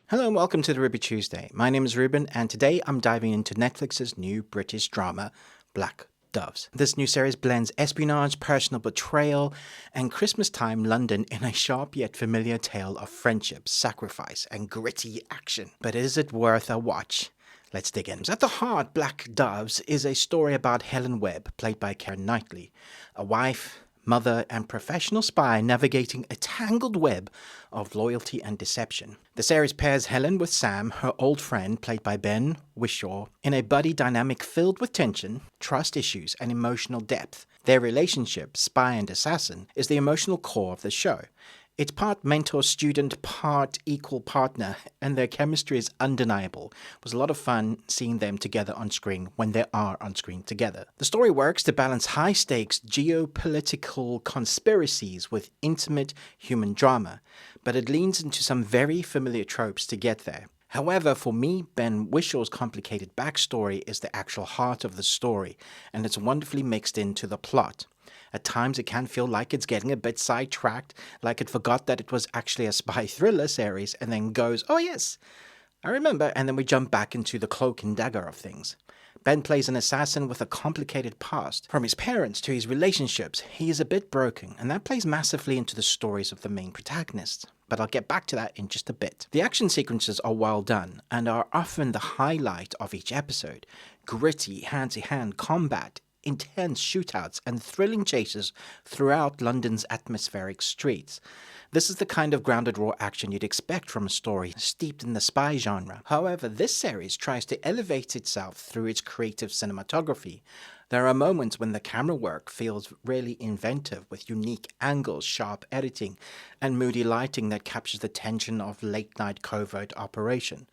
Hello and welcome to the Ruby Tuesday. My name is Ruben, and today I'm diving into Netflix's new British drama, Black Doves. This new series blends espionage, personal betrayal, and Christmas-time London in a sharp yet familiar tale of friendship, sacrifice, and gritty action. But is it worth a watch? Let's dig in. At the heart, Black Doves is a story about Helen Webb, played by Keira Knightley, a wife, mother, and professional spy navigating a tangled web of loyalty and deception. The series pairs Helen with Sam, her old friend, played by Ben Whishaw, in a buddy dynamic filled with tension, trust issues, and emotional depth. Their relationship, spy and assassin, is the emotional core of the show. It's part mentor-student, part equal partner, and their chemistry is undeniable. It was a lot of fun seeing them together on screen when they are on screen together. The story works to balance high-stakes geopolitical conspiracies with intimate human drama, but it leans into some very familiar tropes to get there. However, for me, Ben Wishaw's complicated backstory is the actual heart of the story, and it's wonderfully mixed into the plot. At times, it can feel like it's getting a bit sidetracked, like it forgot that it was actually a spy thriller series, and then goes, oh yes, I remember, and then we jump back into the cloak and dagger of things. Ben plays an assassin with a complicated past. From his parents to his relationships, he is a bit broken, and that plays massively into the stories of the main protagonists. But I'll get back to that in just a bit. The action sequences are well done, and are often the highlight of each episode. Gritty, hand-to-hand combat, intense shootouts, and thrilling chases throughout London's atmospheric streets. This is the kind of grounded raw action you'd expect from a story steeped in the spy genre. However, this series tries to elevate itself through its creative cinematography. There are moments when the camera work feels really inventive, with unique angles, sharp editing, and moody lighting that captures the tension of late-night covert operation.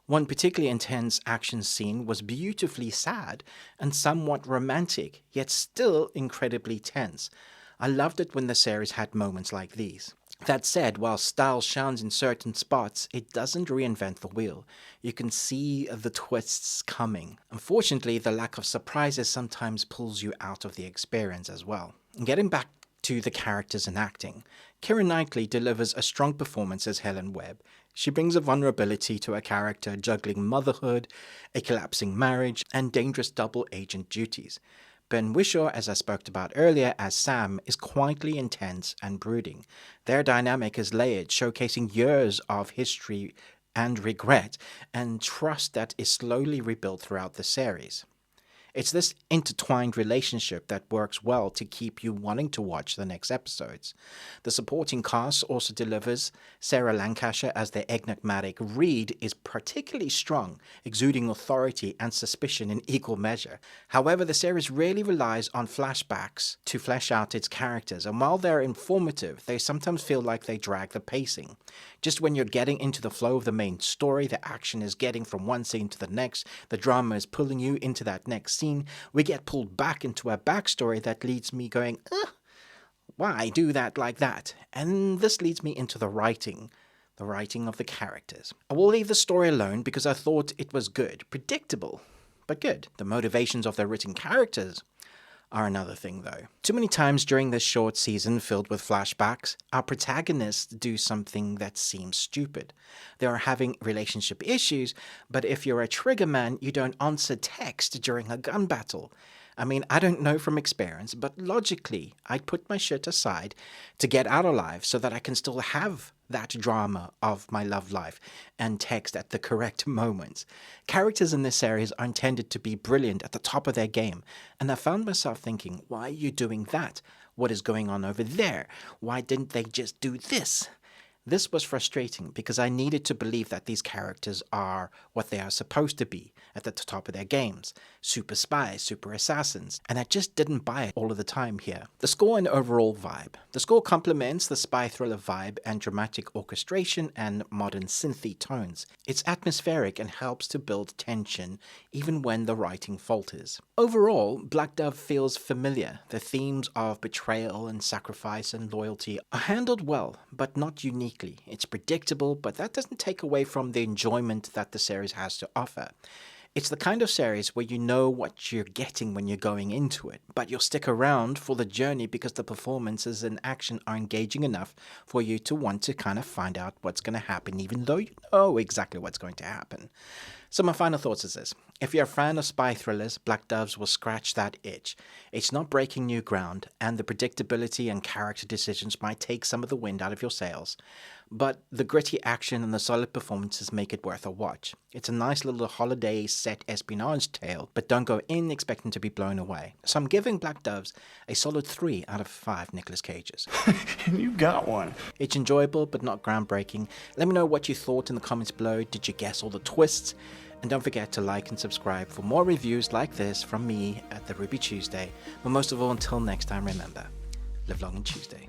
One particularly intense action scene was beautifully sad and somewhat romantic, yet still incredibly tense. I loved it when the series had moments like these. That said, while style shines in certain spots, it doesn't reinvent the wheel. You can see the twists coming. Unfortunately, the lack of surprises sometimes pulls you out of the experience as well. Getting back to the characters and acting, Keira Knightley delivers a strong performance as Helen Webb. She brings a vulnerability to a character juggling motherhood, a collapsing marriage, and dangerous double agent duties. Ben Whishaw, as I spoke about earlier, as Sam, is quietly intense and brooding. Their dynamic is layered, showcasing years of history and regret, and trust that is slowly rebuilt throughout the series. It's this intertwined relationship that works well to keep you wanting to watch the next episodes. The supporting cast also delivers. Sarah Lancashire as the enigmatic Reed is particularly strong, exuding authority and suspicion in equal measure. However, the series really relies on flashbacks to flesh out its characters, and while they're informative, they sometimes feel like they drag the pacing. Just when you're getting into the flow of the main story, the action is getting from one scene to the next, the drama is pulling you into that next scene, we get pulled back into a backstory that leads me going, why do that like that? And this leads me into the writing of the characters. I will leave the story alone because I thought it was good, predictable, but good. The motivations of the written characters are another thing though. Too many times during this short season filled with flashbacks, our protagonists do something that seems stupid. They are having relationship issues, but if you're a trigger man, you don't answer text during a gun battle. I mean, I don't know from experience, but logically, I'd put my shit aside to get out alive so that I can still have that drama of my love life and text at the correct moments. Characters in this series are intended to be brilliant at the top of their game, and I found myself thinking, why are you doing that? What is going on over there? Why didn't they just do this? This was frustrating because I needed to believe that these characters are what they are supposed to be at the top of their games. Super spies, super assassins, and I just didn't buy it all of the time here. The score and overall vibe. The score complements the spy thriller vibe and dramatic orchestration and modern synthy tones. It's atmospheric and helps to build tension even when the writing falters. Overall, Black Dove feels familiar. The themes of betrayal and sacrifice and loyalty are handled well, but not uniquely. It's predictable, but that doesn't take away from the enjoyment that the series has to offer. It's the kind of series where you know what you're getting when you're going into it, but you'll stick around for the journey because the performances and action are engaging enough for you to want to kind of find out what's going to happen, even though you know exactly what's going to happen. So my final thoughts is this. If you're a fan of spy thrillers, Black Doves will scratch that itch. It's not breaking new ground, and the predictability and character decisions might take some of the wind out of your sails, but the gritty action and the solid performances make it worth a watch. It's a nice little holiday set espionage tale, but don't go in expecting to be blown away. So I'm giving Black Doves a solid 3 out of 5 Nicolas Cages. You got one. It's enjoyable, but not groundbreaking. Let me know what you thought in the comments below. Did you guess all the twists? And don't forget to like and subscribe for more reviews like this from me at the Ruby Tuesday. But most of all, until next time, remember, live long and Tuesday.